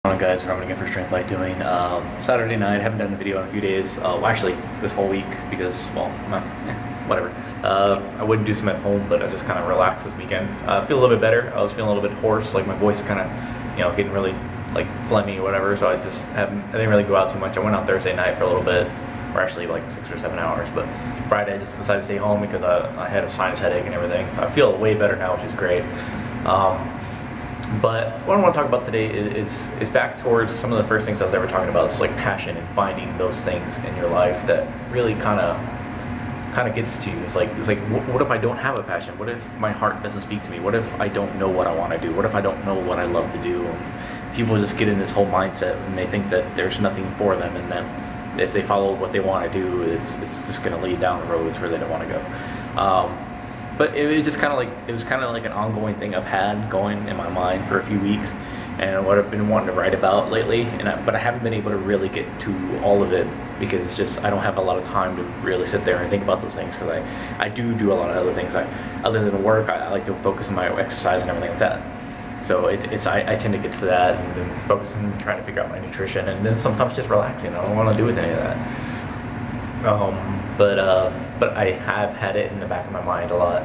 On guys, for Again for Strength by doing Saturday night. Haven't done a video in a few days. Actually, this whole week because, whatever. I wouldn't do some at home, but I just kind of relaxed this weekend. I feel a little bit better. I was feeling a little bit hoarse, like my voice is kind of, getting really like phlegmy or whatever. So I didn't really go out too much. I went out Thursday night for a little bit, or actually like 6 or 7 hours. But Friday I just decided to stay home because I had a sinus headache and everything. So I feel way better now, which is great. But what I want to talk about today is back towards some of the first things I was ever talking about. It's like passion and finding those things in your life that really kind of gets to you. It's like what if I don't have a passion? What if my heart doesn't speak to me? What if I don't know what I want to do? What if I don't know what I love to do? And people just get in this whole mindset and they think that there's nothing for them, and then if they follow what they want to do, it's just going to lead down roads where they don't want to go. But it was kind of like an ongoing thing I've had going in my mind for a few weeks, and what I've been wanting to write about lately. But I haven't been able to really get to all of it because it's just I don't have a lot of time to really sit there and think about those things, because I do a lot of other things. Other than work, I like to focus on my exercise and everything like that. So I tend to get to that and then focus on trying to figure out my nutrition, and then sometimes just relaxing. I don't want to do with any of that. But I have had it in the back of my mind a lot,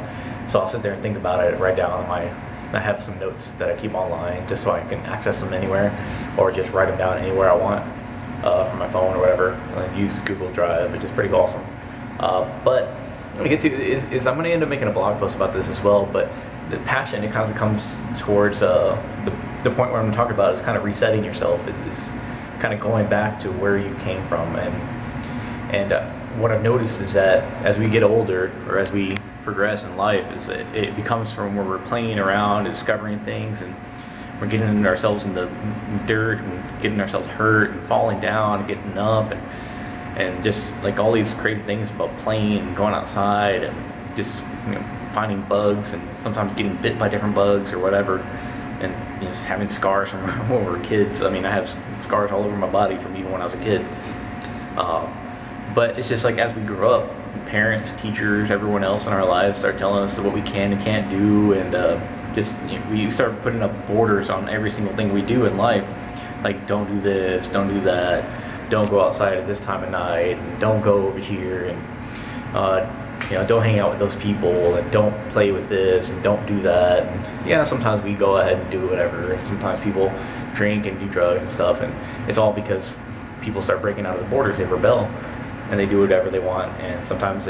so I'll sit there and think about it, write down I have some notes that I keep online just so I can access them anywhere, or just write them down anywhere I want from my phone or whatever. I use Google Drive, which is pretty awesome. But what I'm going to get to is I'm going to end up making a blog post about this as well, but the passion, it kind of comes towards the point where I'm talking about is kind of resetting yourself, is kind of going back to where you came from. And what I've noticed is that as we get older, or as we progress in life, is that it becomes from where we're playing around, discovering things, and we're getting ourselves in the dirt and getting ourselves hurt and falling down and getting up and just like all these crazy things about playing and going outside and just finding bugs and sometimes getting bit by different bugs or whatever, and just having scars from when we were kids. I mean, I have scars all over my body from even when I was a kid. But it's just like as we grow up, parents, teachers, everyone else in our lives start telling us what we can and can't do, and we start putting up borders on every single thing we do in life. Like, don't do this, don't do that, don't go outside at this time of night, and don't go over here, and don't hang out with those people, and don't play with this, and don't do that. And sometimes we go ahead and do whatever. And sometimes people drink and do drugs and stuff, and it's all because people start breaking out of the borders. They rebel. And they do whatever they want, and sometimes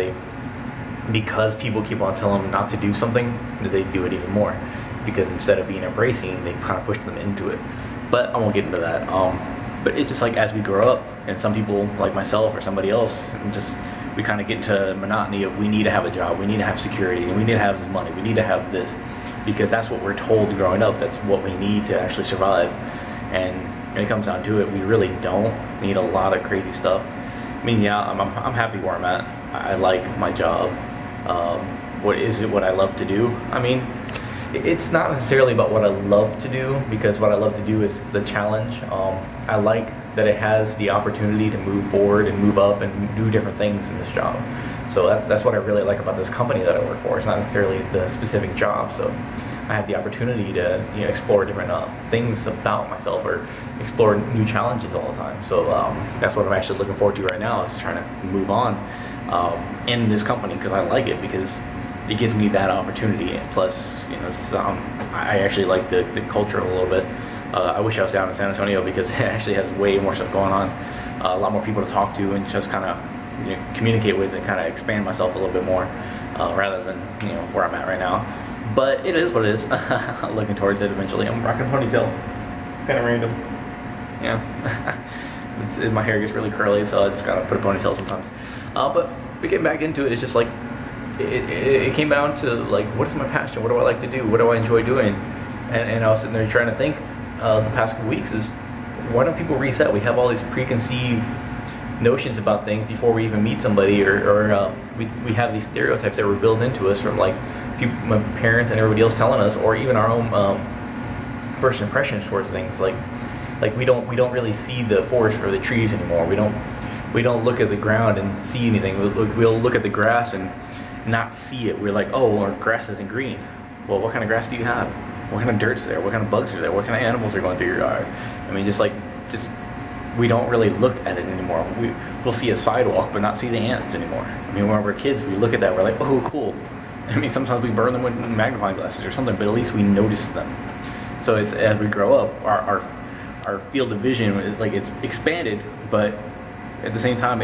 because people keep on telling them not to do something, they do it even more, because instead of being embracing, they kind of push them into it. But I won't get into that. But it's just like as we grow up, and some people like myself or somebody else, we kind of get into monotony of we need to have a job, we need to have security, and we need to have this money, we need to have this, because that's what we're told growing up. That's what we need to actually survive. And when it comes down to it, we really don't need a lot of crazy stuff. I mean, I'm happy where I'm at. I like my job. What I love to do? I mean, it's not necessarily about what I love to do, because what I love to do is the challenge. I like that it has the opportunity to move forward and move up and do different things in this job. So that's what I really like about this company that I work for. It's not necessarily the specific job. So I have the opportunity to explore different things about myself, or explore new challenges all the time. So that's what I'm actually looking forward to right now, is trying to move on in this company, because I like it, because it gives me that opportunity. And plus, I actually like the culture a little bit. I wish I was down in San Antonio, because it actually has way more stuff going on, a lot more people to talk to and just kind of communicate with, and kind of expand myself a little bit more, rather than where I'm at right now. But it is what it is. I'm looking towards it eventually. I'm rocking a ponytail. Kind of random. My hair gets really curly, so I just gotta put a ponytail sometimes. But getting back into it, it's just like it came down to like, what is my passion? What do I like to do? What do I enjoy doing? And I was sitting there trying to think the past couple weeks is, why don't people reset? We have all these preconceived notions about things before we even meet somebody, or we have these stereotypes that were built into us from like my parents and everybody else telling us, or even our own first impressions towards things. Like we don't really see the forest for the trees anymore. We don't look at the ground and see anything. We'll look at the grass and not see it. We're like, oh, our grass isn't green. Well, what kind of grass do you have? What kind of dirt's there? What kind of bugs are there? What kind of animals are going through your yard? I mean, just we don't really look at it anymore. We'll see a sidewalk, but not see the ants anymore. I mean, when we're kids, we look at that, we're like, oh, cool. I mean, sometimes we burn them with magnifying glasses or something, but at least we notice them. So as we grow up, our field of vision is like it's expanded, but at the same time,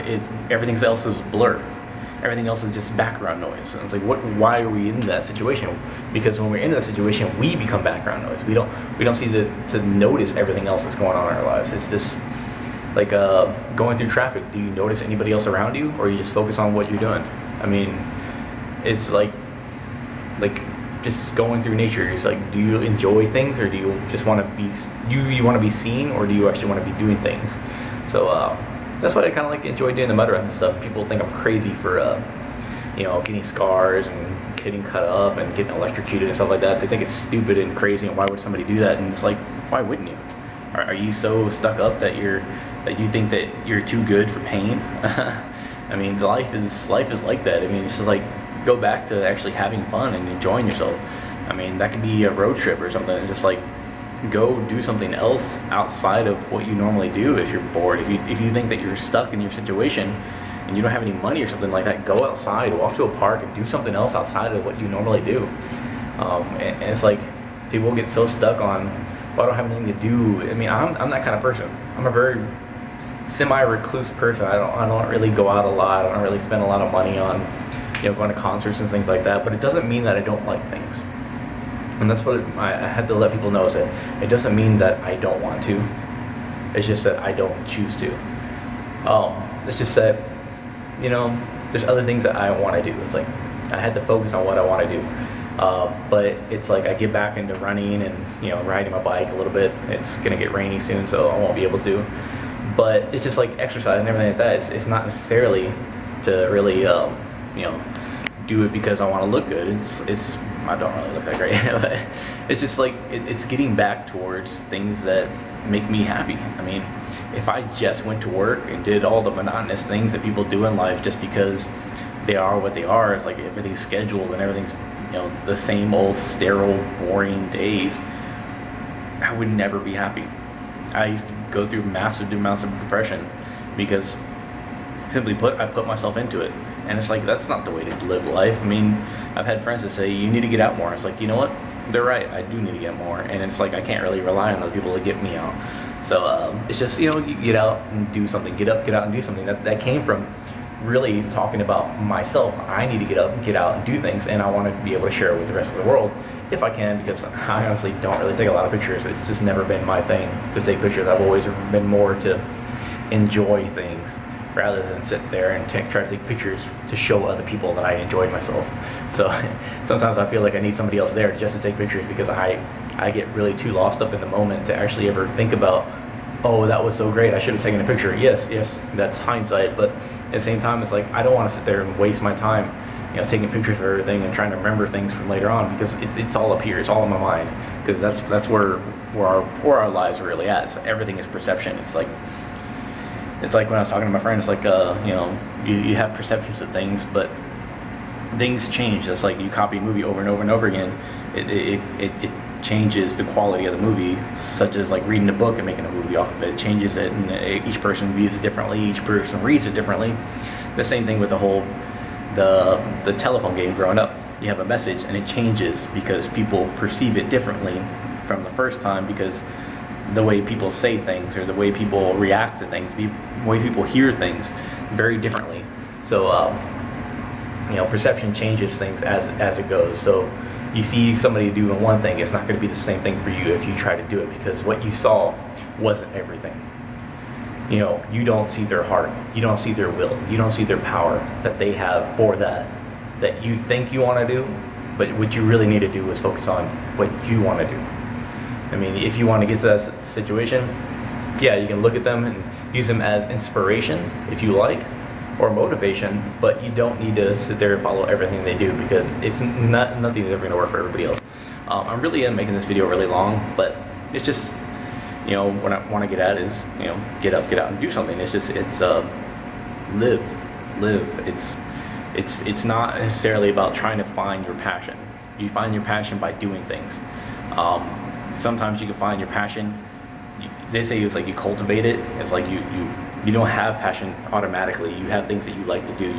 everything else is blur. Everything else is just background noise. And it's like, why are we in that situation? Because when we're in that situation, we become background noise. We don't see to notice everything else that's going on in our lives. It's just like going through traffic. Do you notice anybody else around you, or you just focus on what you're doing? I mean, it's like just going through nature. It's like, do you enjoy things, or do you just want to be you want to be seen, or do you actually want to be doing things? So that's why I kind of like enjoy doing the mud runs and stuff. People think I'm crazy for getting scars and getting cut up and getting electrocuted and stuff like that. They think it's stupid and crazy, and why would somebody do that? And it's like, why wouldn't you? Are you so stuck up that you think that you're too good for pain? I mean, life is like that. I mean, it's just like, go back to actually having fun and enjoying yourself. I mean, that could be a road trip or something. It's just like, go do something else outside of what you normally do. If you're bored, if you think that you're stuck in your situation and you don't have any money or something like that, go outside, walk to a park, and do something else outside of what you normally do. And it's like, people get so stuck on, well, I don't have anything to do. I mean, I'm that kind of person. I'm a very semi-recluse person. I don't really go out a lot. I don't really spend a lot of money on going to concerts and things like that. But it doesn't mean that I don't like things. And that's what I had to let people know, is that it doesn't mean that I don't want to. It's just that I don't choose to. It's just that, there's other things that I want to do. It's like, I had to focus on what I want to do. But it's like, I get back into running and, riding my bike a little bit. It's going to get rainy soon, so I won't be able to. But it's just like exercise and everything like that. It's not necessarily to really, do it because I want to look good. It's I don't really look that great, but it's just like it's getting back towards things that make me happy. I mean, if I just went to work and did all the monotonous things that people do in life just because they are what they are, it's like everything's scheduled and everything's the same old sterile, boring days, I would never be happy. I used to go through massive amounts of depression because, simply put, I put myself into it. And it's like, that's not the way to live life. I mean, I've had friends that say, you need to get out more. It's like, you know what? They're right. I do need to get more. And it's like, I can't really rely on other people to get me out. So it's just, you get out and do something. Get up, get out and do something. That came from really talking about myself. I need to get up, get out and do things. And I want to be able to share it with the rest of the world if I can, because I honestly don't really take a lot of pictures. It's just never been my thing to take pictures. I've always been more to enjoy things rather than sit there and try to take pictures to show other people that I enjoyed myself. So sometimes I feel like I need somebody else there just to take pictures, because I get really too lost up in the moment to actually ever think about, oh, that was so great, I should have taken a picture. Yes, that's hindsight, but at the same time, it's like, I don't want to sit there and waste my time, taking pictures of everything and trying to remember things from later on, because it's all up here, it's all in my mind, because that's where our lives are really at. It's, everything is perception. It's like when I was talking to my friend, it's like, you have perceptions of things, but things change. It's like you copy a movie over and over and over again. It changes the quality of the movie, such as like reading a book and making a movie off of it. It changes it, and each person views it differently. Each person reads it differently. The same thing with the telephone game growing up. You have a message, and it changes because people perceive it differently from the first time, because the way people say things, or the way people react to things, the way people hear things very differently. So, perception changes things as it goes. So you see somebody doing one thing, it's not going to be the same thing for you if you try to do it, because what you saw wasn't everything. You don't see their heart, you don't see their will, you don't see their power that they have for that you think you want to do, but what you really need to do is focus on what you want to do. I mean, if you want to get to that situation, yeah, you can look at them and use them as inspiration if you like, or motivation, but you don't need to sit there and follow everything they do, because it's nothing that's ever going to work for everybody else. I'm really making this video really long, but it's just, what I want to get at is, get up, get out and do something. It's live. It's not necessarily about trying to find your passion. You find your passion by doing things. Sometimes you can find your passion they say it's like you cultivate it. It's like you don't have passion automatically. You have things that you like to do.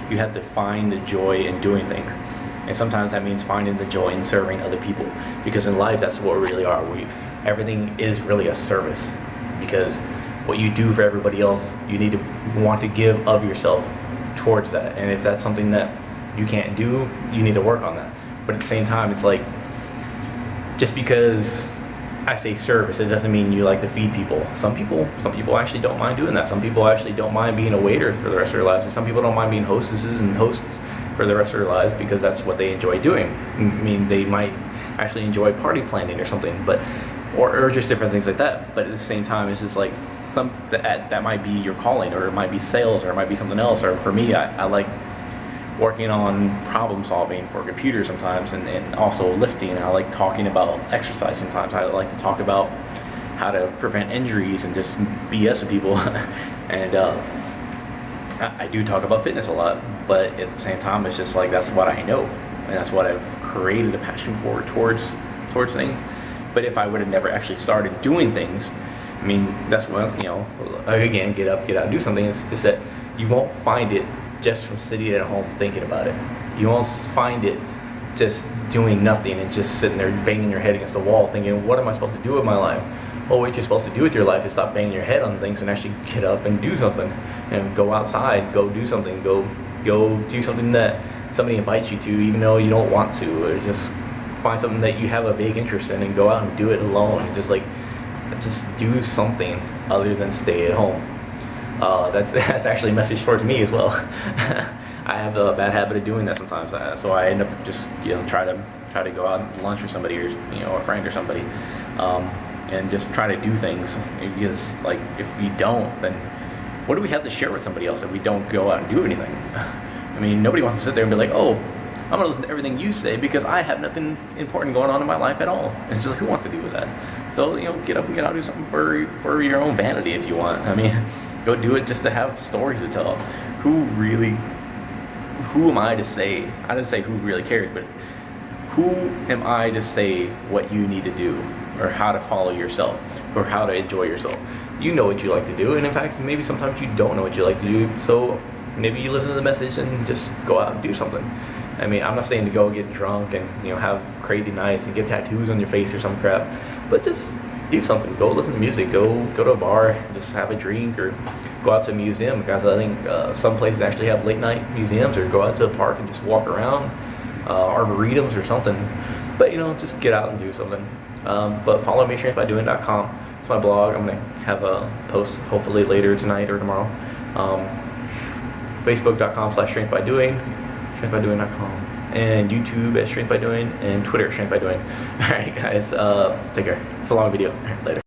You have to find the joy in doing things, and sometimes that means finding the joy in serving other people. Because in life, that's what we really are. Everything is really a service, because what you do for everybody else, you need to want to give of yourself towards that. And if that's something that you can't do, you need to work on that. But at the same time, it's like, just because I say service, it doesn't mean you like to feed people. Some people actually don't mind doing that. Some people actually don't mind being a waiter for the rest of their lives. Or some people don't mind being hostesses and hosts for the rest of their lives because that's what they enjoy doing. I mean, they might actually enjoy party planning or something, but or just different things like that. But at the same time, it's just like that might be your calling, or it might be sales, or it might be something else. Or for me, I like working on problem solving for computers sometimes, and also lifting. I like talking about exercise sometimes. I like to talk about how to prevent injuries and just BS with people. And I do talk about fitness a lot, but at the same time, it's just like, that's what I know, and that's what I've created a passion for towards things. But if I would have never actually started doing things, I mean, that's what, again, get up, get out, do something. It's that you won't find it just from sitting at home thinking about it. You won't find it just doing nothing and just sitting there banging your head against the wall thinking, what am I supposed to do with my life? Well, what you're supposed to do with your life is stop banging your head on things and actually get up and do something. Go outside, go do something, go do something that somebody invites you to even though you don't want to, or just find something that you have a vague interest in and go out and do it alone, and just do something other than stay at home. That's actually a message towards me as well. I have a bad habit of doing that sometimes, so I end up just try to go out and lunch with somebody, or a friend or somebody, and just try to do things. Because like, if we don't, then what do we have to share with somebody else if we don't go out and do anything? I mean, nobody wants to sit there and be like, oh, I'm gonna listen to everything you say because I have nothing important going on in my life at all. It's just like, who wants to do with that? So get up and get out, do something for your own vanity if you want. I mean, go do it just to have stories to tell. Who am I to say? I didn't say who really cares, but who am I to say what you need to do, or how to follow yourself, or how to enjoy yourself? You know what you like to do, and in fact, maybe sometimes you don't know what you like to do. So maybe you listen to the message and just go out and do something. I mean, I'm not saying to go get drunk and have crazy nights and get tattoos on your face or some crap, but just do something. Go listen to music. Go to a bar, just have a drink, or go out to a museum. Because I think some places actually have late night museums, or go out to a park and just walk around, arboretums or something. But just get out and do something. But follow me, strengthbydoing.com. It's my blog. I'm gonna have a post hopefully later tonight or tomorrow. Facebook.com/strengthbydoing. strengthbydoing.com, and YouTube at Strength by Doing, and Twitter at Strength by Doing. Alright guys, take care. It's a long video. Later.